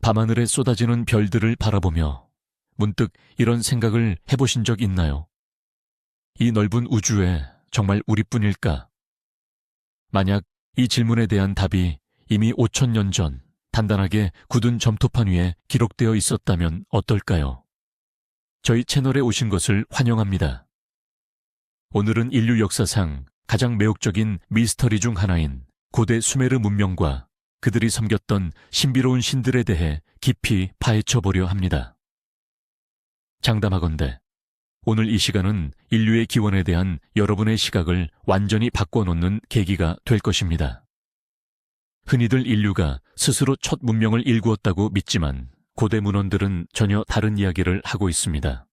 밤하늘에 쏟아지는 별들을 바라보며 문득 이런 생각을 해보신 적 있나요? 이 넓은 우주에 정말 우리뿐일까? 만약 이 질문에 대한 답이 이미 5,000년 전 단단하게 굳은 점토판 위에 기록되어 있었다면 어떨까요? 저희 채널에 오신 것을 환영합니다. 오늘은 인류 역사상 가장 매혹적인 미스터리 중 하나인 고대 수메르 문명과 그들이 섬겼던 신비로운 신들에 대해 깊이 파헤쳐 보려 합니다. 장담하건대 오늘 이 시간은 인류의 기원에 대한 여러분의 시각을 완전히 바꿔놓는 계기가 될 것입니다. 흔히들 인류가 스스로 첫 문명을 일구었다고 믿지만 고대 문헌들은 전혀 다른 이야기를 하고 있습니다.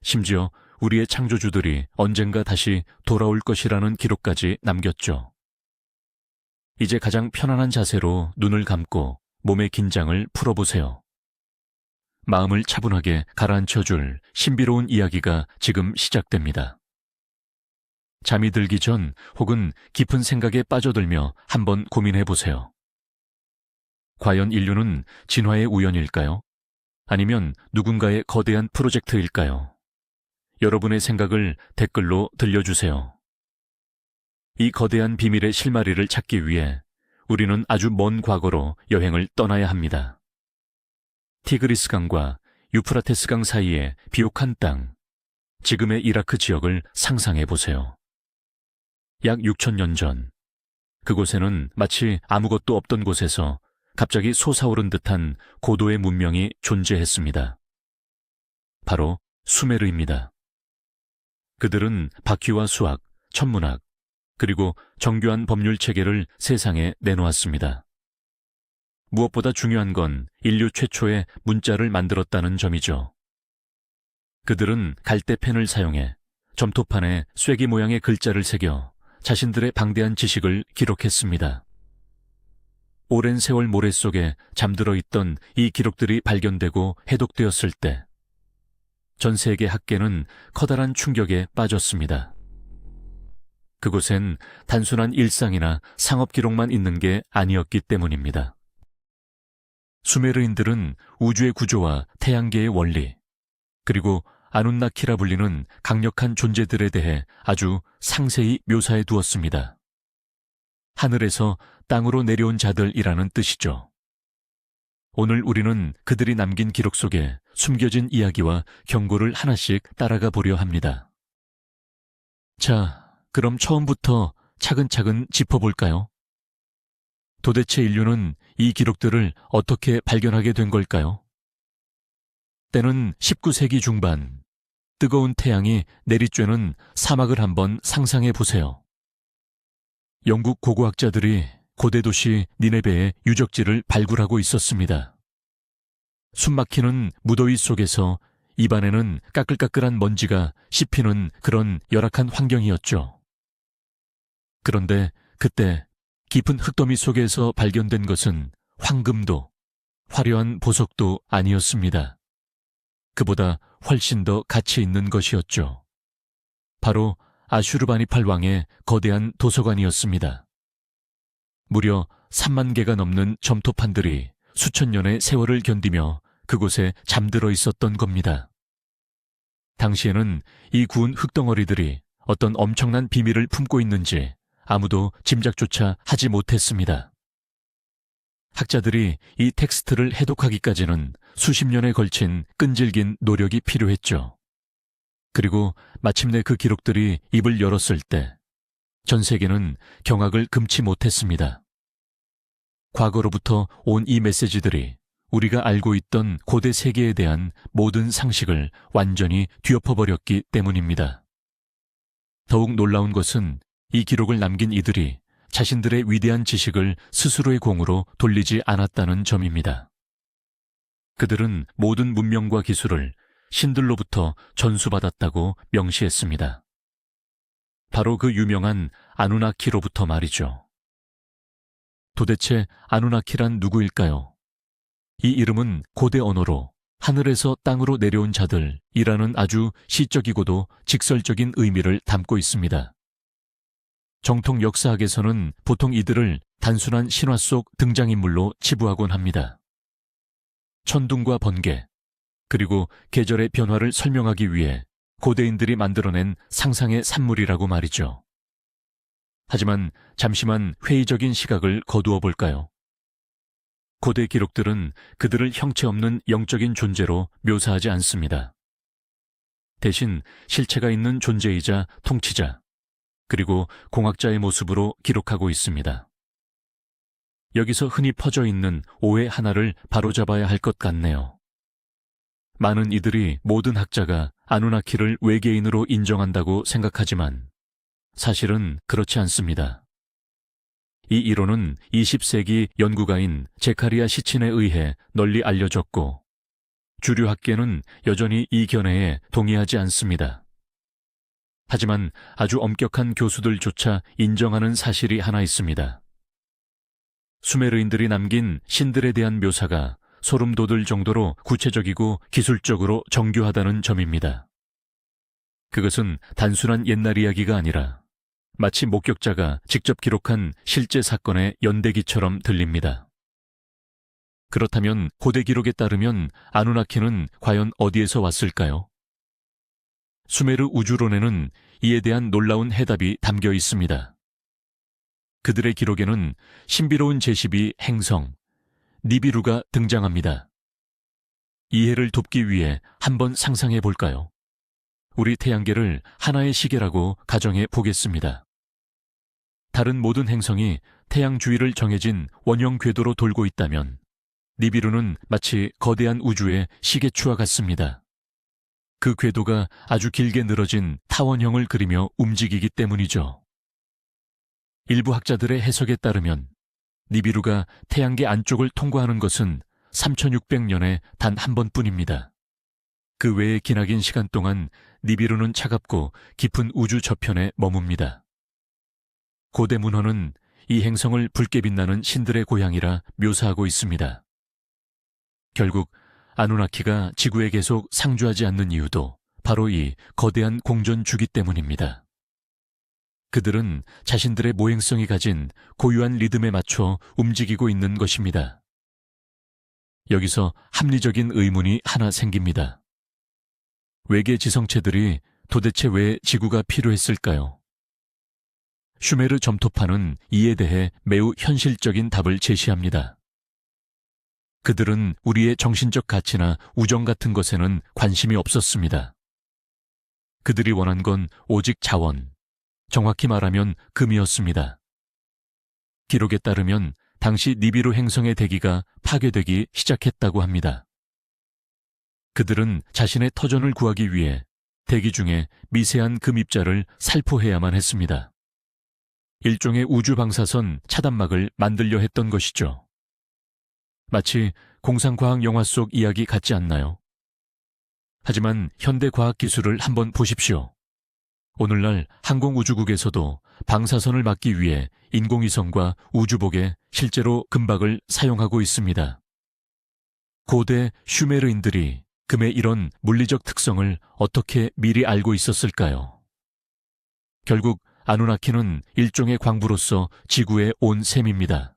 심지어 우리의 창조주들이 언젠가 다시 돌아올 것이라는 기록까지 남겼죠. 이제 가장 편안한 자세로 눈을 감고 몸의 긴장을 풀어보세요. 마음을 차분하게 가라앉혀줄 신비로운 이야기가 지금 시작됩니다. 잠이 들기 전 혹은 깊은 생각에 빠져들며 한번 고민해보세요. 과연 인류는 진화의 우연일까요? 아니면 누군가의 거대한 프로젝트일까요? 여러분의 생각을 댓글로 들려주세요. 이 거대한 비밀의 실마리를 찾기 위해 우리는 아주 먼 과거로 여행을 떠나야 합니다. 티그리스 강과 유프라테스 강 사이의 비옥한 땅, 지금의 이라크 지역을 상상해 보세요. 약 6,000년 전, 그곳에는 마치 아무것도 없던 곳에서 갑자기 솟아오른 듯한 고도의 문명이 존재했습니다. 바로 수메르입니다. 그들은 바퀴와 수학, 천문학, 그리고 정교한 법률 체계를 세상에 내놓았습니다. 무엇보다 중요한 건 인류 최초의 문자를 만들었다는 점이죠. 그들은 갈대펜을 사용해 점토판에 쐐기 모양의 글자를 새겨 자신들의 방대한 지식을 기록했습니다. 오랜 세월 모래 속에 잠들어 있던 이 기록들이 발견되고 해독되었을 때 전 세계 학계는 커다란 충격에 빠졌습니다. 그곳엔 단순한 일상이나 상업 기록만 있는 게 아니었기 때문입니다. 수메르인들은 우주의 구조와 태양계의 원리, 그리고 아눈나키라 불리는 강력한 존재들에 대해 아주 상세히 묘사해 두었습니다. 하늘에서 땅으로 내려온 자들이라는 뜻이죠. 오늘 우리는 그들이 남긴 기록 속에 숨겨진 이야기와 경고를 하나씩 따라가 보려 합니다. 자, 그럼 처음부터 차근차근 짚어볼까요? 도대체 인류는 이 기록들을 어떻게 발견하게 된 걸까요? 때는 19세기 중반, 뜨거운 태양이 내리쬐는 사막을 한번 상상해 보세요. 영국 고고학자들이 고대 도시 니네베의 유적지를 발굴하고 있었습니다. 숨막히는 무더위 속에서 입안에는 까끌까끌한 먼지가 씹히는 그런 열악한 환경이었죠. 그런데 그때 깊은 흙더미 속에서 발견된 것은 황금도, 화려한 보석도 아니었습니다. 그보다 훨씬 더 가치 있는 것이었죠. 바로 아슈르바니팔 왕의 거대한 도서관이었습니다. 무려 3만 개가 넘는 점토판들이 수천 년의 세월을 견디며 그곳에 잠들어 있었던 겁니다. 당시에는 이 구운 흙덩어리들이 어떤 엄청난 비밀을 품고 있는지 아무도 짐작조차 하지 못했습니다. 학자들이 이 텍스트를 해독하기까지는 수십 년에 걸친 끈질긴 노력이 필요했죠. 그리고 마침내 그 기록들이 입을 열었을 때 전 세계는 경악을 금치 못했습니다. 과거로부터 온 이 메시지들이 우리가 알고 있던 고대 세계에 대한 모든 상식을 완전히 뒤엎어버렸기 때문입니다. 더욱 놀라운 것은 이 기록을 남긴 이들이 자신들의 위대한 지식을 스스로의 공으로 돌리지 않았다는 점입니다. 그들은 모든 문명과 기술을 신들로부터 전수받았다고 명시했습니다. 바로 그 유명한 아누나키로부터 말이죠. 도대체 아누나키란 누구일까요? 이 이름은 고대 언어로 하늘에서 땅으로 내려온 자들이라는 아주 시적이고도 직설적인 의미를 담고 있습니다. 정통 역사학에서는 보통 이들을 단순한 신화 속 등장인물로 치부하곤 합니다. 천둥과 번개, 그리고 계절의 변화를 설명하기 위해 고대인들이 만들어낸 상상의 산물이라고 말이죠. 하지만 잠시만 회의적인 시각을 거두어 볼까요? 고대 기록들은 그들을 형체 없는 영적인 존재로 묘사하지 않습니다. 대신 실체가 있는 존재이자 통치자, 그리고 공학자의 모습으로 기록하고 있습니다. 여기서 흔히 퍼져 있는 오해 하나를 바로잡아야 할 것 같네요. 많은 이들이 모든 학자가 아누나키를 외계인으로 인정한다고 생각하지만 사실은 그렇지 않습니다. 이 이론은 20세기 연구가인 제카리아 시친에 의해 널리 알려졌고 주류 학계는 여전히 이 견해에 동의하지 않습니다. 하지만 아주 엄격한 교수들조차 인정하는 사실이 하나 있습니다. 수메르인들이 남긴 신들에 대한 묘사가 소름 돋을 정도로 구체적이고 기술적으로 정교하다는 점입니다. 그것은 단순한 옛날 이야기가 아니라 마치 목격자가 직접 기록한 실제 사건의 연대기처럼 들립니다. 그렇다면 고대 기록에 따르면 아누나키는 과연 어디에서 왔을까요? 수메르 우주론에는 이에 대한 놀라운 해답이 담겨 있습니다. 그들의 기록에는 신비로운 제시비 행성, 니비루가 등장합니다. 이해를 돕기 위해 한번 상상해 볼까요? 우리 태양계를 하나의 시계라고 가정해 보겠습니다. 다른 모든 행성이 태양 주위를 정해진 원형 궤도로 돌고 있다면 니비루는 마치 거대한 우주의 시계추와 같습니다. 그 궤도가 아주 길게 늘어진 타원형을 그리며 움직이기 때문이죠. 일부 학자들의 해석에 따르면 니비루가 태양계 안쪽을 통과하는 것은 3600년에 단 한 번뿐입니다. 그 외의 기나긴 시간 동안 니비루는 차갑고 깊은 우주 저편에 머뭅니다. 고대 문헌은 이 행성을 붉게 빛나는 신들의 고향이라 묘사하고 있습니다. 결국 아누나키가 지구에 계속 상주하지 않는 이유도 바로 이 거대한 공전 주기 때문입니다. 그들은 자신들의 모행성이 가진 고유한 리듬에 맞춰 움직이고 있는 것입니다. 여기서 합리적인 의문이 하나 생깁니다. 외계 지성체들이 도대체 왜 지구가 필요했을까요? 슈메르 점토파는 이에 대해 매우 현실적인 답을 제시합니다. 그들은 우리의 정신적 가치나 우정 같은 것에는 관심이 없었습니다. 그들이 원한 건 오직 자원, 정확히 말하면 금이었습니다. 기록에 따르면 당시 니비루 행성의 대기가 파괴되기 시작했다고 합니다. 그들은 자신의 터전을 구하기 위해 대기 중에 미세한 금 입자를 살포해야만 했습니다. 일종의 우주 방사선 차단막을 만들려 했던 것이죠. 마치 공상과학 영화 속 이야기 같지 않나요? 하지만 현대 과학 기술을 한번 보십시오. 오늘날 항공우주국에서도 방사선을 막기 위해 인공위성과 우주복에 실제로 금박을 사용하고 있습니다. 고대 슈메르인들이 금의 이런 물리적 특성을 어떻게 미리 알고 있었을까요? 결국 아누나키는 일종의 광부로서 지구에 온 셈입니다.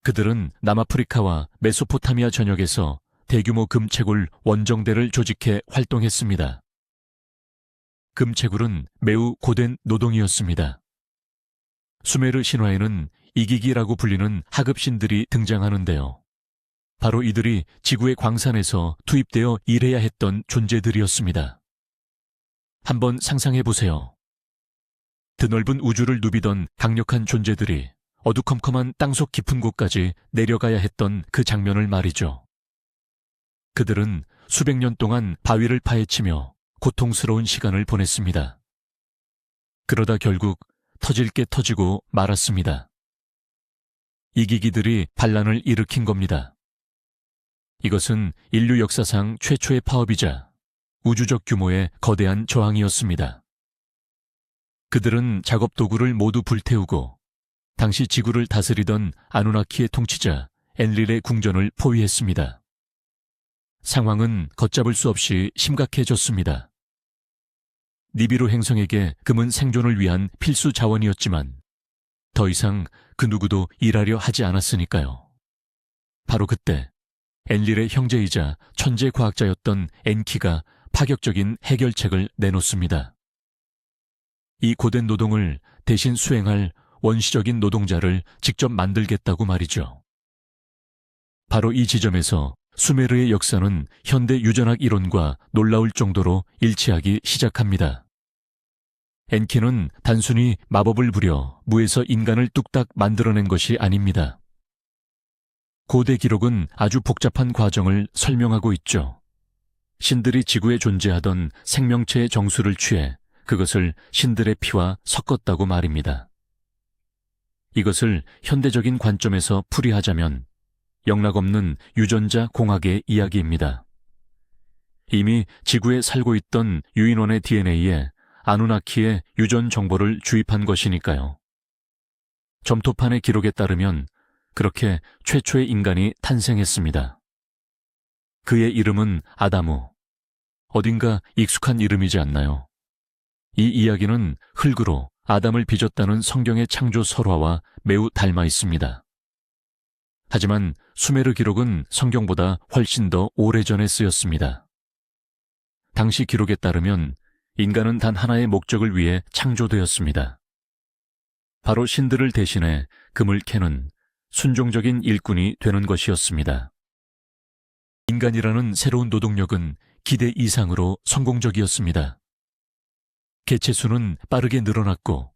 그들은 남아프리카와 메소포타미아 전역에서 대규모 금채굴 원정대를 조직해 활동했습니다. 금채굴은 매우 고된 노동이었습니다. 수메르 신화에는 이기기라고 불리는 하급신들이 등장하는데요. 바로 이들이 지구의 광산에서 투입되어 일해야 했던 존재들이었습니다. 한번 상상해 보세요. 드넓은 우주를 누비던 강력한 존재들이 어두컴컴한 땅속 깊은 곳까지 내려가야 했던 그 장면을 말이죠. 그들은 수백 년 동안 바위를 파헤치며 고통스러운 시간을 보냈습니다. 그러다 결국 터질 게 터지고 말았습니다. 이기기들이 반란을 일으킨 겁니다. 이것은 인류 역사상 최초의 파업이자 우주적 규모의 거대한 저항이었습니다. 그들은 작업 도구를 모두 불태우고 당시 지구를 다스리던 아누나키의 통치자 엔릴의 궁전을 포위했습니다. 상황은 걷잡을 수 없이 심각해졌습니다. 니비루 행성에게 금은 생존을 위한 필수 자원이었지만 더 이상 그 누구도 일하려 하지 않았으니까요. 바로 그때 엔릴의 형제이자 천재 과학자였던 엔키가 파격적인 해결책을 내놓습니다. 이 고된 노동을 대신 수행할 원시적인 노동자를 직접 만들겠다고 말이죠. 바로 이 지점에서 수메르의 역사는 현대 유전학 이론과 놀라울 정도로 일치하기 시작합니다. 엔키는 단순히 마법을 부려 무에서 인간을 뚝딱 만들어낸 것이 아닙니다. 고대 기록은 아주 복잡한 과정을 설명하고 있죠. 신들이 지구에 존재하던 생명체의 정수를 취해 그것을 신들의 피와 섞었다고 말입니다. 이것을 현대적인 관점에서 풀이하자면 영락없는 유전자 공학의 이야기입니다. 이미 지구에 살고 있던 유인원의 DNA에 아누나키의 유전 정보를 주입한 것이니까요. 점토판의 기록에 따르면 그렇게 최초의 인간이 탄생했습니다. 그의 이름은 아다무. 어딘가 익숙한 이름이지 않나요? 이 이야기는 흙으로 아담을 빚었다는 성경의 창조 설화와 매우 닮아 있습니다. 하지만 수메르 기록은 성경보다 훨씬 더 오래전에 쓰였습니다. 당시 기록에 따르면 인간은 단 하나의 목적을 위해 창조되었습니다. 바로 신들을 대신해 금을 캐는 순종적인 일꾼이 되는 것이었습니다. 인간이라는 새로운 노동력은 기대 이상으로 성공적이었습니다. 개체수는 빠르게 늘어났고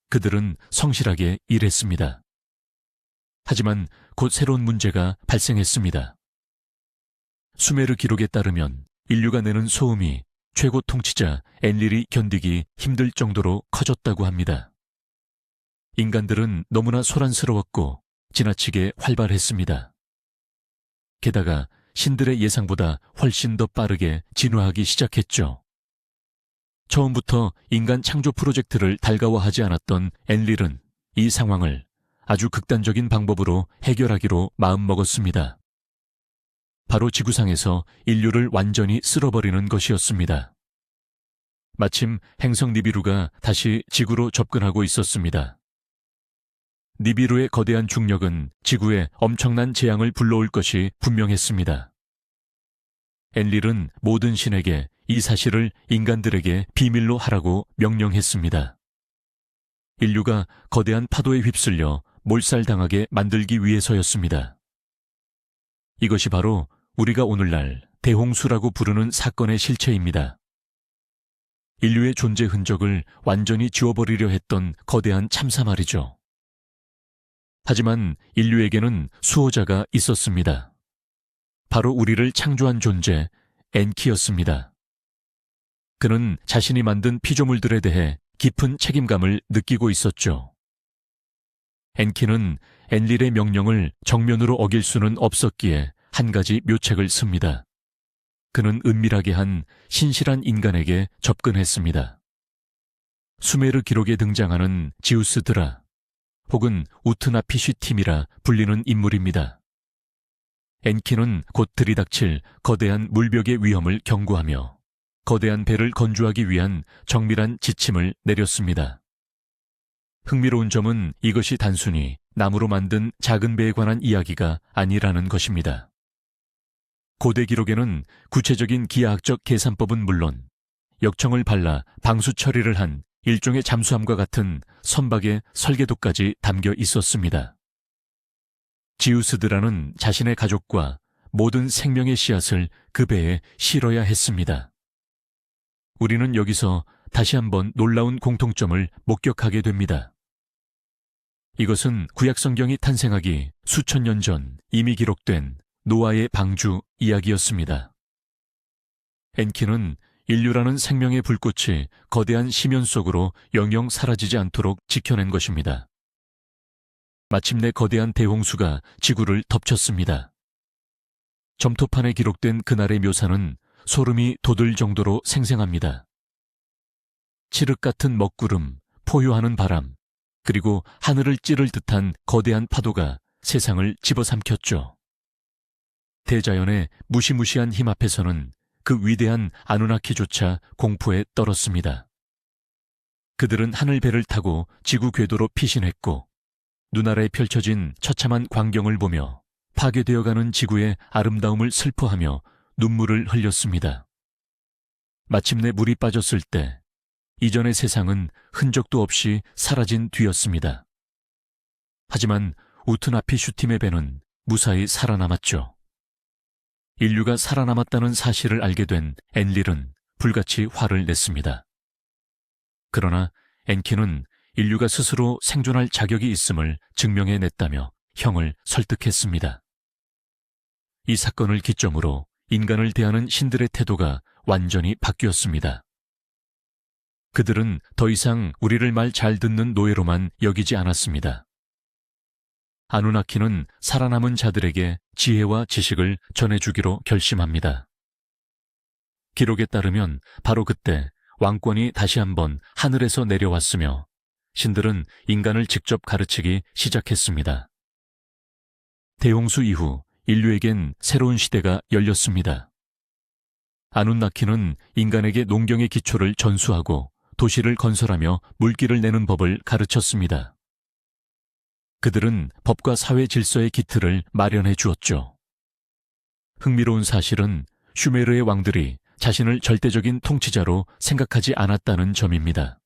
그들은 성실하게 일했습니다. 하지만 곧 새로운 문제가 발생했습니다. 수메르 기록에 따르면 인류가 내는 소음이 최고 통치자 엔릴이 견디기 힘들 정도로 커졌다고 합니다. 인간들은 너무나 소란스러웠고 지나치게 활발했습니다. 게다가 신들의 예상보다 훨씬 더 빠르게 진화하기 시작했죠. 처음부터 인간 창조 프로젝트를 달가워하지 않았던 엔릴은 이 상황을 아주 극단적인 방법으로 해결하기로 마음먹었습니다. 바로 지구상에서 인류를 완전히 쓸어버리는 것이었습니다. 마침 행성 니비루가 다시 지구로 접근하고 있었습니다. 니비루의 거대한 중력은 지구에 엄청난 재앙을 불러올 것이 분명했습니다. 엔릴은 모든 신에게 이 사실을 인간들에게 비밀로 하라고 명령했습니다. 인류가 거대한 파도에 휩쓸려 몰살당하게 만들기 위해서였습니다. 이것이 바로 우리가 오늘날 대홍수라고 부르는 사건의 실체입니다. 인류의 존재 흔적을 완전히 지워버리려 했던 거대한 참사 말이죠. 하지만 인류에게는 수호자가 있었습니다. 바로 우리를 창조한 존재, 엔키였습니다. 그는 자신이 만든 피조물들에 대해 깊은 책임감을 느끼고 있었죠. 엔키는 엔릴의 명령을 정면으로 어길 수는 없었기에 한 가지 묘책을 씁니다. 그는 은밀하게 한 신실한 인간에게 접근했습니다. 수메르 기록에 등장하는 지우스드라 혹은 우트나피쉬팀이라 불리는 인물입니다. 엔키는 곧 들이닥칠 거대한 물벽의 위험을 경고하며 거대한 배를 건조하기 위한 정밀한 지침을 내렸습니다. 흥미로운 점은 이것이 단순히 나무로 만든 작은 배에 관한 이야기가 아니라는 것입니다. 고대 기록에는 구체적인 기하학적 계산법은 물론 역청을 발라 방수 처리를 한 일종의 잠수함과 같은 선박의 설계도까지 담겨 있었습니다. 지우스드라는 자신의 가족과 모든 생명의 씨앗을 그 배에 실어야 했습니다. 우리는 여기서 다시 한번 놀라운 공통점을 목격하게 됩니다. 이것은 구약 성경이 탄생하기 수천 년 전 이미 기록된 노아의 방주 이야기였습니다. 엔키는 인류라는 생명의 불꽃이 거대한 심연 속으로 영영 사라지지 않도록 지켜낸 것입니다. 마침내 거대한 대홍수가 지구를 덮쳤습니다. 점토판에 기록된 그날의 묘사는 소름이 돋을 정도로 생생합니다. 칠흑 같은 먹구름, 포효하는 바람, 그리고 하늘을 찌를 듯한 거대한 파도가 세상을 집어삼켰죠. 대자연의 무시무시한 힘 앞에서는 그 위대한 아누나키조차 공포에 떨었습니다. 그들은 하늘배를 타고 지구 궤도로 피신했고 눈 아래 펼쳐진 처참한 광경을 보며 파괴되어가는 지구의 아름다움을 슬퍼하며 눈물을 흘렸습니다. 마침내 물이 빠졌을 때 이전의 세상은 흔적도 없이 사라진 뒤였습니다. 하지만 우트나피슈팀의 배는 무사히 살아남았죠. 인류가 살아남았다는 사실을 알게 된 엔릴은 불같이 화를 냈습니다. 그러나 엔키는 인류가 스스로 생존할 자격이 있음을 증명해냈다며 형을 설득했습니다. 이 사건을 기점으로 인간을 대하는 신들의 태도가 완전히 바뀌었습니다. 그들은 더 이상 우리를 말 잘 듣는 노예로만 여기지 않았습니다. 아누나키는 살아남은 자들에게 지혜와 지식을 전해주기로 결심합니다. 기록에 따르면 바로 그때 왕권이 다시 한번 하늘에서 내려왔으며 신들은 인간을 직접 가르치기 시작했습니다. 대홍수 이후 인류에겐 새로운 시대가 열렸습니다. 아누나키는 인간에게 농경의 기초를 전수하고 도시를 건설하며 물기를 내는 법을 가르쳤습니다. 그들은 법과 사회 질서의 기틀을 마련해 주었죠. 흥미로운 사실은 슈메르의 왕들이 자신을 절대적인 통치자로 생각하지 않았다는 점입니다.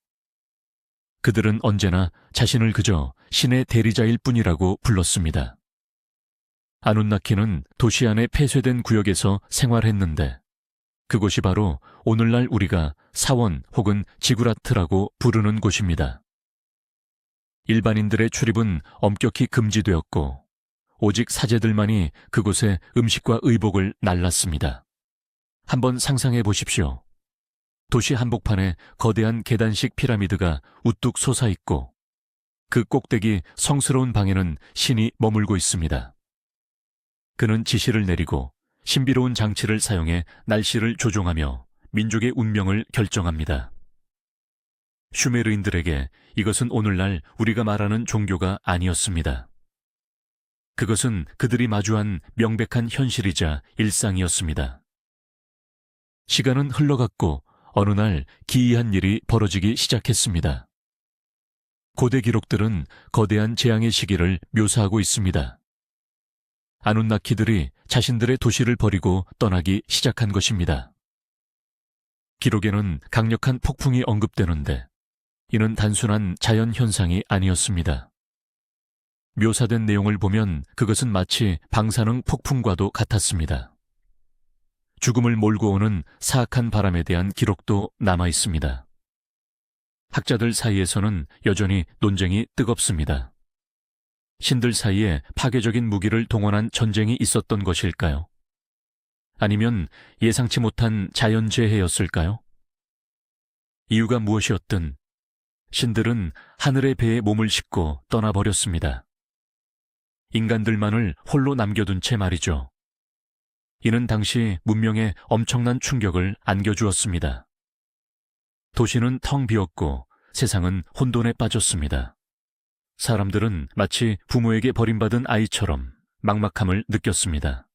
그들은 언제나 자신을 그저 신의 대리자일 뿐이라고 불렀습니다. 아누나키는 도시 안의 폐쇄된 구역에서 생활했는데 그곳이 바로 오늘날 우리가 사원 혹은 지구라트라고 부르는 곳입니다. 일반인들의 출입은 엄격히 금지되었고 오직 사제들만이 그곳에 음식과 의복을 날랐습니다. 한번 상상해 보십시오. 도시 한복판에 거대한 계단식 피라미드가 우뚝 솟아있고 그 꼭대기 성스러운 방에는 신이 머물고 있습니다. 그는 지시를 내리고 신비로운 장치를 사용해 날씨를 조종하며 민족의 운명을 결정합니다. 슈메르인들에게 이것은 오늘날 우리가 말하는 종교가 아니었습니다. 그것은 그들이 마주한 명백한 현실이자 일상이었습니다. 시간은 흘러갔고 어느 날 기이한 일이 벌어지기 시작했습니다. 고대 기록들은 거대한 재앙의 시기를 묘사하고 있습니다. 아누나키들이 자신들의 도시를 버리고 떠나기 시작한 것입니다. 기록에는 강력한 폭풍이 언급되는데 이는 단순한 자연 현상이 아니었습니다. 묘사된 내용을 보면 그것은 마치 방사능 폭풍과도 같았습니다. 죽음을 몰고 오는 사악한 바람에 대한 기록도 남아 있습니다. 학자들 사이에서는 여전히 논쟁이 뜨겁습니다. 신들 사이에 파괴적인 무기를 동원한 전쟁이 있었던 것일까요? 아니면 예상치 못한 자연재해였을까요? 이유가 무엇이었든 신들은 하늘의 배에 몸을 싣고 떠나버렸습니다. 인간들만을 홀로 남겨둔 채 말이죠. 이는 당시 문명에 엄청난 충격을 안겨주었습니다. 도시는 텅 비었고 세상은 혼돈에 빠졌습니다. 사람들은 마치 부모에게 버림받은 아이처럼 막막함을 느꼈습니다.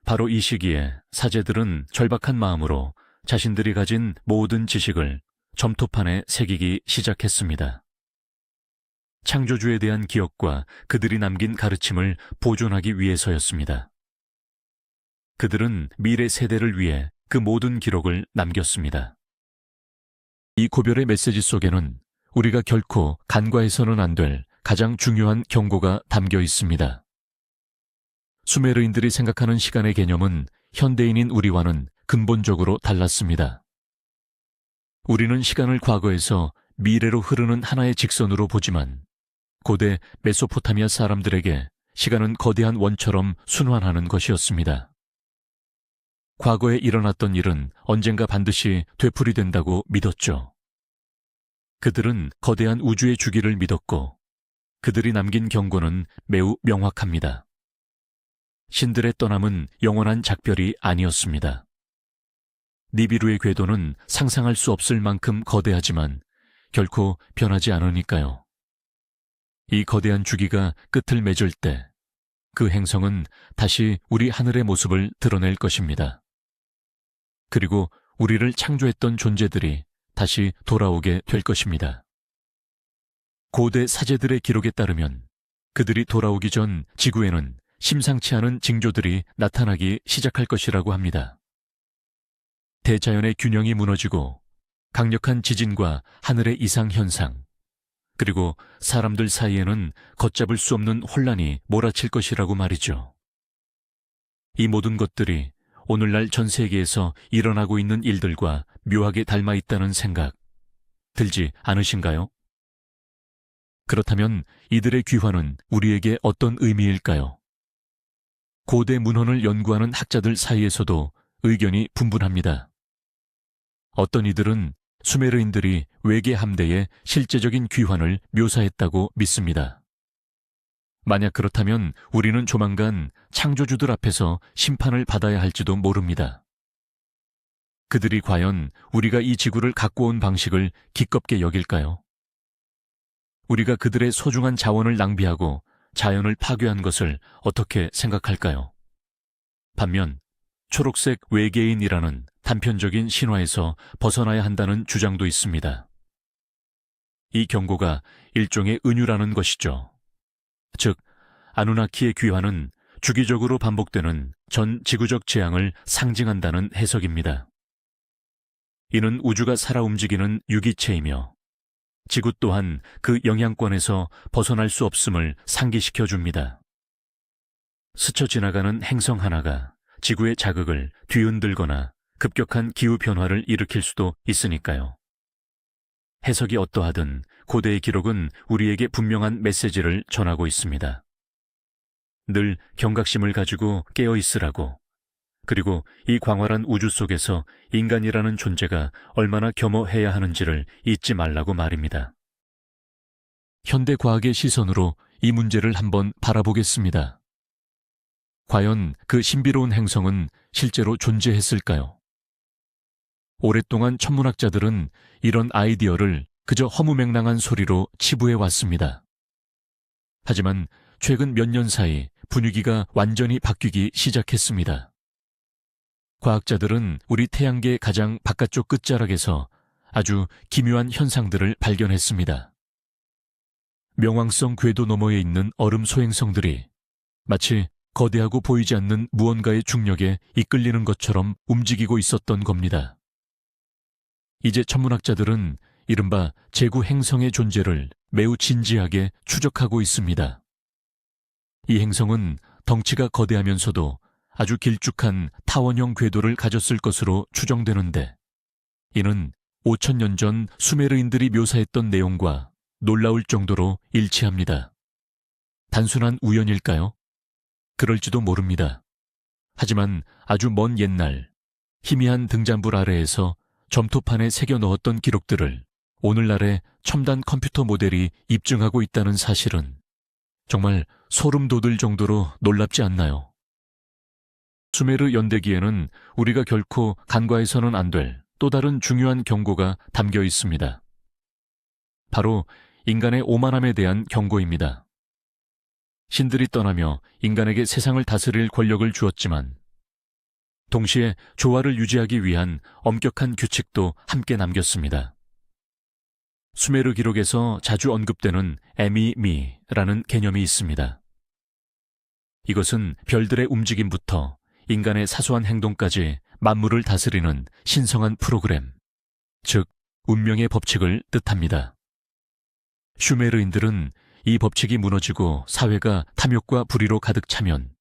바로 이 시기에 사제들은 절박한 마음으로 자신들이 가진 모든 지식을 점토판에 새기기 시작했습니다. 창조주에 대한 기억과 그들이 남긴 가르침을 보존하기 위해서였습니다. 그들은 미래 세대를 위해 그 모든 기록을 남겼습니다. 이 고별의 메시지 속에는 우리가 결코 간과해서는 안 될 가장 중요한 경고가 담겨 있습니다. 수메르인들이 생각하는 시간의 개념은 현대인인 우리와는 근본적으로 달랐습니다. 우리는 시간을 과거에서 미래로 흐르는 하나의 직선으로 보지만 고대 메소포타미아 사람들에게 시간은 거대한 원처럼 순환하는 것이었습니다. 과거에 일어났던 일은 언젠가 반드시 되풀이된다고 믿었죠. 그들은 거대한 우주의 주기를 믿었고 그들이 남긴 경고는 매우 명확합니다. 신들의 떠남은 영원한 작별이 아니었습니다. 니비루의 궤도는 상상할 수 없을 만큼 거대하지만 결코 변하지 않으니까요. 이 거대한 주기가 끝을 맺을 때 그 행성은 다시 우리 하늘의 모습을 드러낼 것입니다. 그리고 우리를 창조했던 존재들이 다시 돌아오게 될 것입니다. 고대 사제들의 기록에 따르면 그들이 돌아오기 전 지구에는 심상치 않은 징조들이 나타나기 시작할 것이라고 합니다. 대자연의 균형이 무너지고 강력한 지진과 하늘의 이상 현상, 그리고 사람들 사이에는 걷잡을 수 없는 혼란이 몰아칠 것이라고 말이죠. 이 모든 것들이 오늘날 전 세계에서 일어나고 있는 일들과 묘하게 닮아 있다는 생각 들지 않으신가요? 그렇다면 이들의 귀환은 우리에게 어떤 의미일까요? 고대 문헌을 연구하는 학자들 사이에서도 의견이 분분합니다. 어떤 이들은 수메르인들이 외계 함대의 실제적인 귀환을 묘사했다고 믿습니다. 만약 그렇다면 우리는 조만간 창조주들 앞에서 심판을 받아야 할지도 모릅니다. 그들이 과연 우리가 이 지구를 갖고 온 방식을 기껍게 여길까요? 우리가 그들의 소중한 자원을 낭비하고 자연을 파괴한 것을 어떻게 생각할까요? 반면 초록색 외계인이라는 단편적인 신화에서 벗어나야 한다는 주장도 있습니다. 이 경고가 일종의 은유라는 것이죠. 즉, 아누나키의 귀환은 주기적으로 반복되는 전 지구적 재앙을 상징한다는 해석입니다. 이는 우주가 살아 움직이는 유기체이며 지구 또한 그 영향권에서 벗어날 수 없음을 상기시켜 줍니다. 스쳐 지나가는 행성 하나가 지구의 자극을 뒤흔들거나 급격한 기후변화를 일으킬 수도 있으니까요. 해석이 어떠하든 고대의 기록은 우리에게 분명한 메시지를 전하고 있습니다. 늘 경각심을 가지고 깨어 있으라고, 그리고 이 광활한 우주 속에서 인간이라는 존재가 얼마나 겸허해야 하는지를 잊지 말라고 말입니다. 현대 과학의 시선으로 이 문제를 한번 바라보겠습니다. 과연 그 신비로운 행성은 실제로 존재했을까요? 오랫동안 천문학자들은 이런 아이디어를 그저 허무맹랑한 소리로 치부해 왔습니다. 하지만 최근 몇 년 사이 분위기가 완전히 바뀌기 시작했습니다. 과학자들은 우리 태양계의 가장 바깥쪽 끝자락에서 아주 기묘한 현상들을 발견했습니다. 명왕성 궤도 너머에 있는 얼음 소행성들이 마치 거대하고 보이지 않는 무언가의 중력에 이끌리는 것처럼 움직이고 있었던 겁니다. 이제 천문학자들은 이른바 제구 행성의 존재를 매우 진지하게 추적하고 있습니다. 이 행성은 덩치가 거대하면서도 아주 길쭉한 타원형 궤도를 가졌을 것으로 추정되는데, 이는 5,000년 전 수메르인들이 묘사했던 내용과 놀라울 정도로 일치합니다. 단순한 우연일까요? 그럴지도 모릅니다. 하지만 아주 먼 옛날 희미한 등잔불 아래에서 점토판에 새겨 넣었던 기록들을 오늘날의 첨단 컴퓨터 모델이 입증하고 있다는 사실은 정말 소름 돋을 정도로 놀랍지 않나요? 수메르 연대기에는 우리가 결코 간과해서는 안 될 또 다른 중요한 경고가 담겨 있습니다. 바로 인간의 오만함에 대한 경고입니다. 신들이 떠나며 인간에게 세상을 다스릴 권력을 주었지만 동시에 조화를 유지하기 위한 엄격한 규칙도 함께 남겼습니다. 수메르 기록에서 자주 언급되는 에미미라는 개념이 있습니다. 이것은 별들의 움직임부터 인간의 사소한 행동까지 만물을 다스리는 신성한 프로그램, 즉 운명의 법칙을 뜻합니다. 슈메르인들은 이 법칙이 무너지고 사회가 탐욕과 불의로 가득 차면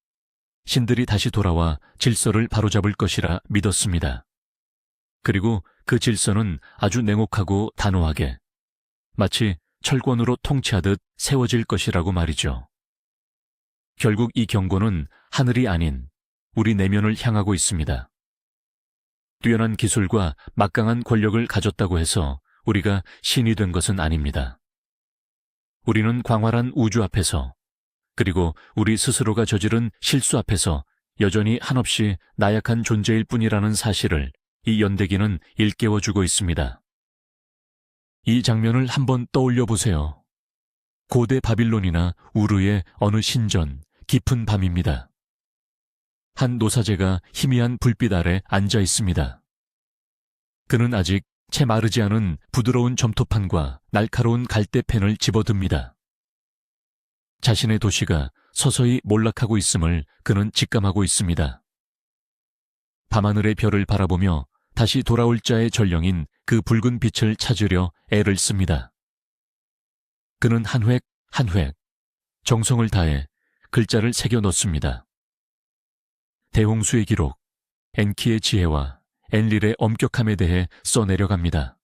신들이 다시 돌아와 질서를 바로잡을 것이라 믿었습니다. 그리고 그 질서는 아주 냉혹하고 단호하게 마치 철권으로 통치하듯 세워질 것이라고 말이죠. 결국 이 경고는 하늘이 아닌 우리 내면을 향하고 있습니다. 뛰어난 기술과 막강한 권력을 가졌다고 해서 우리가 신이 된 것은 아닙니다. 우리는 광활한 우주 앞에서, 그리고 우리 스스로가 저지른 실수 앞에서 여전히 한없이 나약한 존재일 뿐이라는 사실을 이 연대기는 일깨워주고 있습니다. 이 장면을 한번 떠올려 보세요. 고대 바빌론이나 우르의 어느 신전, 깊은 밤입니다. 한 노사제가 희미한 불빛 아래 앉아 있습니다. 그는 아직 채 마르지 않은 부드러운 점토판과 날카로운 갈대펜을 집어듭니다. 자신의 도시가 서서히 몰락하고 있음을 그는 직감하고 있습니다. 밤하늘의 별을 바라보며 다시 돌아올 자의 전령인 그 붉은 빛을 찾으려 애를 씁니다. 그는 한 획 한 획 정성을 다해 글자를 새겨 넣습니다. 대홍수의 기록, 엔키의 지혜와 엔릴의 엄격함에 대해 써내려갑니다.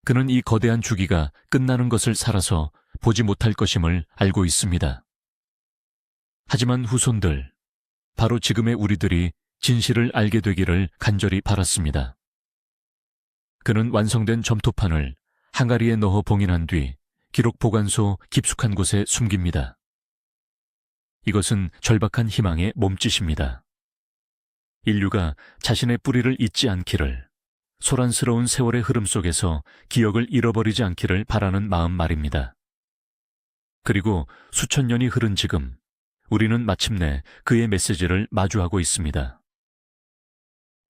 그는 이 거대한 주기가 끝나는 것을 살아서 보지 못할 것임을 알고 있습니다. 하지만 후손들, 바로 지금의 우리들이 진실을 알게 되기를 간절히 바랐습니다. 그는 완성된 점토판을 항아리에 넣어 봉인한 뒤 기록 보관소 깊숙한 곳에 숨깁니다. 이것은 절박한 희망의 몸짓입니다. 인류가 자신의 뿌리를 잊지 않기를, 소란스러운 세월의 흐름 속에서 기억을 잃어버리지 않기를 바라는 마음 말입니다. 그리고 수천 년이 흐른 지금, 우리는 마침내 그의 메시지를 마주하고 있습니다.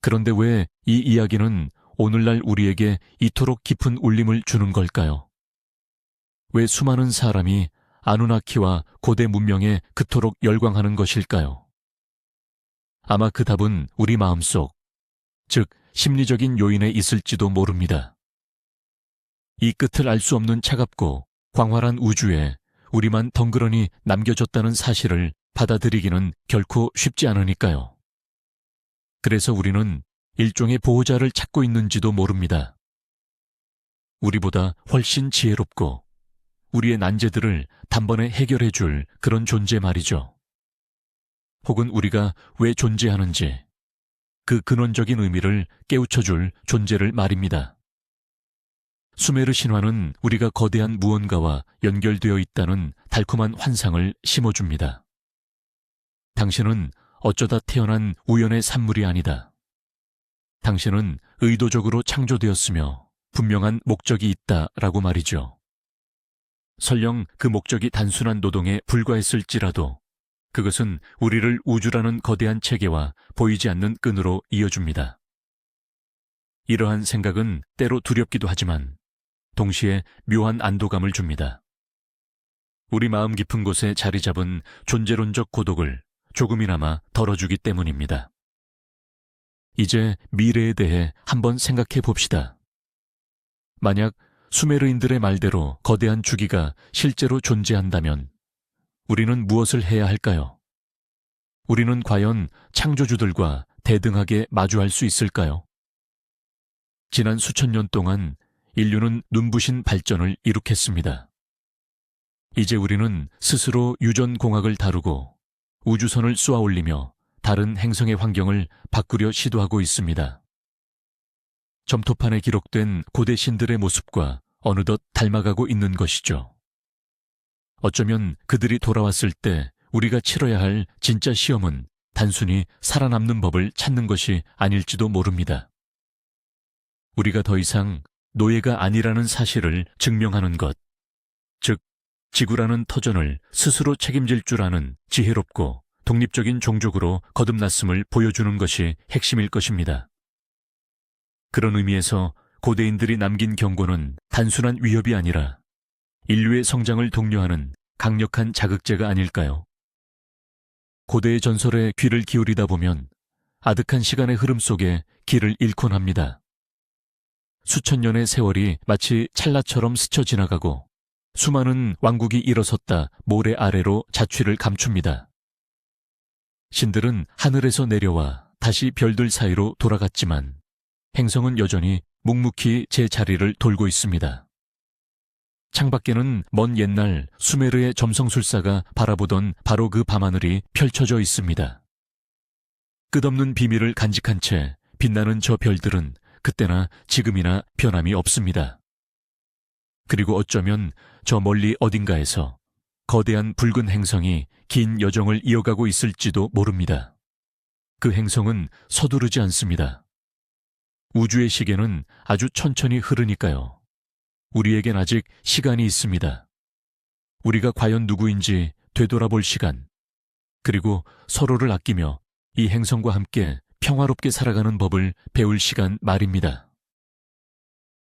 그런데 왜 이 이야기는 오늘날 우리에게 이토록 깊은 울림을 주는 걸까요? 왜 수많은 사람이 아누나키와 고대 문명에 그토록 열광하는 것일까요? 아마 그 답은 우리 마음속, 즉 심리적인 요인에 있을지도 모릅니다. 이 끝을 알 수 없는 차갑고 광활한 우주에 우리만 덩그러니 남겨졌다는 사실을 받아들이기는 결코 쉽지 않으니까요. 그래서 우리는 일종의 보호자를 찾고 있는지도 모릅니다. 우리보다 훨씬 지혜롭고 우리의 난제들을 단번에 해결해 줄 그런 존재 말이죠. 혹은 우리가 왜 존재하는지, 그 근원적인 의미를 깨우쳐 줄 존재를 말입니다. 수메르 신화는 우리가 거대한 무언가와 연결되어 있다는 달콤한 환상을 심어줍니다. 당신은 어쩌다 태어난 우연의 산물이 아니다. 당신은 의도적으로 창조되었으며 분명한 목적이 있다라고 말이죠. 설령 그 목적이 단순한 노동에 불과했을지라도 그것은 우리를 우주라는 거대한 체계와 보이지 않는 끈으로 이어줍니다. 이러한 생각은 때로 두렵기도 하지만 동시에 묘한 안도감을 줍니다. 우리 마음 깊은 곳에 자리 잡은 존재론적 고독을 조금이나마 덜어주기 때문입니다. 이제 미래에 대해 한번 생각해 봅시다. 만약 수메르인들의 말대로 거대한 주기가 실제로 존재한다면 우리는 무엇을 해야 할까요? 우리는 과연 창조주들과 대등하게 마주할 수 있을까요? 지난 수천 년 동안 인류는 눈부신 발전을 이룩했습니다. 이제 우리는 스스로 유전공학을 다루고 우주선을 쏘아 올리며 다른 행성의 환경을 바꾸려 시도하고 있습니다. 점토판에 기록된 고대 신들의 모습과 어느덧 닮아가고 있는 것이죠. 어쩌면 그들이 돌아왔을 때 우리가 치러야 할 진짜 시험은 단순히 살아남는 법을 찾는 것이 아닐지도 모릅니다. 우리가 더 이상 노예가 아니라는 사실을 증명하는 것, 즉 지구라는 터전을 스스로 책임질 줄 아는 지혜롭고 독립적인 종족으로 거듭났음을 보여주는 것이 핵심일 것입니다. 그런 의미에서 고대인들이 남긴 경고는 단순한 위협이 아니라 인류의 성장을 독려하는 강력한 자극제가 아닐까요? 고대의 전설에 귀를 기울이다 보면 아득한 시간의 흐름 속에 길을 잃곤 합니다. 수천 년의 세월이 마치 찰나처럼 스쳐 지나가고 수많은 왕국이 일어섰다 모래 아래로 자취를 감춥니다. 신들은 하늘에서 내려와 다시 별들 사이로 돌아갔지만 행성은 여전히 묵묵히 제 자리를 돌고 있습니다. 창밖에는 먼 옛날 수메르의 점성술사가 바라보던 바로 그 밤하늘이 펼쳐져 있습니다. 끝없는 비밀을 간직한 채 빛나는 저 별들은 그때나 지금이나 변함이 없습니다. 그리고 어쩌면 저 멀리 어딘가에서 거대한 붉은 행성이 긴 여정을 이어가고 있을지도 모릅니다. 그 행성은 서두르지 않습니다. 우주의 시계는 아주 천천히 흐르니까요. 우리에겐 아직 시간이 있습니다. 우리가 과연 누구인지 되돌아볼 시간, 그리고 서로를 아끼며 이 행성과 함께 평화롭게 살아가는 법을 배울 시간 말입니다.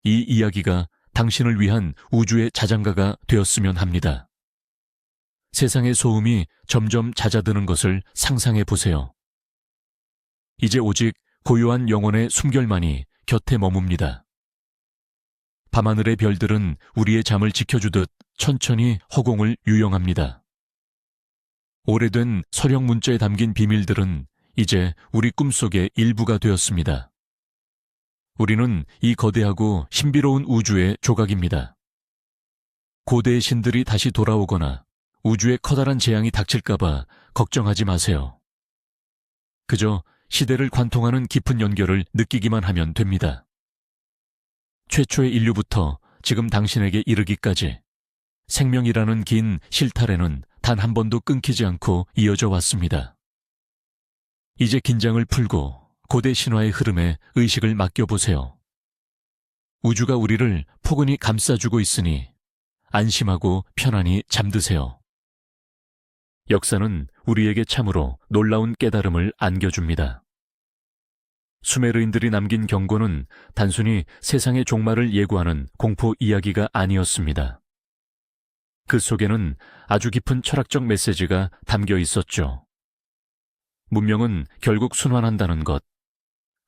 이 이야기가 당신을 위한 우주의 자장가가 되었으면 합니다. 세상의 소음이 점점 잦아드는 것을 상상해 보세요. 이제 오직 고요한 영혼의 숨결만이 곁에 머뭅니다. 밤하늘의 별들은 우리의 잠을 지켜주듯 천천히 허공을 유영합니다. 오래된 서령 문자에 담긴 비밀들은 이제 우리 꿈속의 일부가 되었습니다. 우리는 이 거대하고 신비로운 우주의 조각입니다. 고대의 신들이 다시 돌아오거나 우주에 커다란 재앙이 닥칠까봐 걱정하지 마세요. 그저 시대를 관통하는 깊은 연결을 느끼기만 하면 됩니다. 최초의 인류부터 지금 당신에게 이르기까지 생명이라는 긴 실타래는 단 한 번도 끊기지 않고 이어져 왔습니다. 이제 긴장을 풀고 고대 신화의 흐름에 의식을 맡겨보세요. 우주가 우리를 포근히 감싸주고 있으니 안심하고 편안히 잠드세요. 역사는 우리에게 참으로 놀라운 깨달음을 안겨줍니다. 수메르인들이 남긴 경고는 단순히 세상의 종말을 예고하는 공포 이야기가 아니었습니다. 그 속에는 아주 깊은 철학적 메시지가 담겨 있었죠. 문명은 결국 순환한다는 것,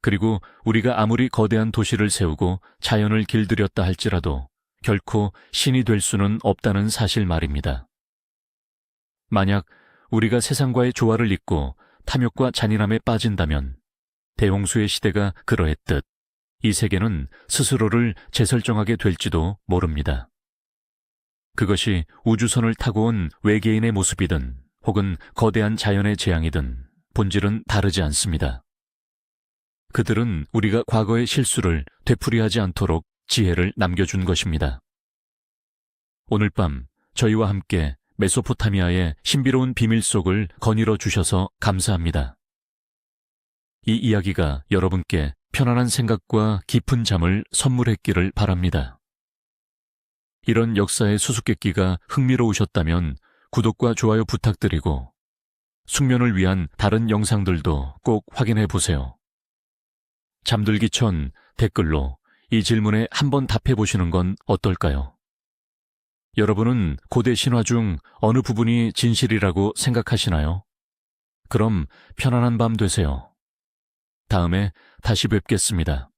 그리고 우리가 아무리 거대한 도시를 세우고 자연을 길들였다 할지라도 결코 신이 될 수는 없다는 사실 말입니다. 만약 우리가 세상과의 조화를 잇고 탐욕과 잔인함에 빠진다면 대홍수의 시대가 그러했듯 이 세계는 스스로를 재설정하게 될지도 모릅니다. 그것이 우주선을 타고 온 외계인의 모습이든 혹은 거대한 자연의 재앙이든 본질은 다르지 않습니다. 그들은 우리가 과거의 실수를 되풀이하지 않도록 지혜를 남겨준 것입니다. 오늘 밤 저희와 함께 메소포타미아의 신비로운 비밀 속을 거닐어 주셔서 감사합니다. 이 이야기가 여러분께 편안한 생각과 깊은 잠을 선물했기를 바랍니다. 이런 역사의 수수께끼가 흥미로우셨다면 구독과 좋아요 부탁드리고 숙면을 위한 다른 영상들도 꼭 확인해 보세요. 잠들기 전 댓글로 이 질문에 한번 답해 보시는 건 어떨까요? 여러분은 고대 신화 중 어느 부분이 진실이라고 생각하시나요? 그럼 편안한 밤 되세요. 다음에 다시 뵙겠습니다.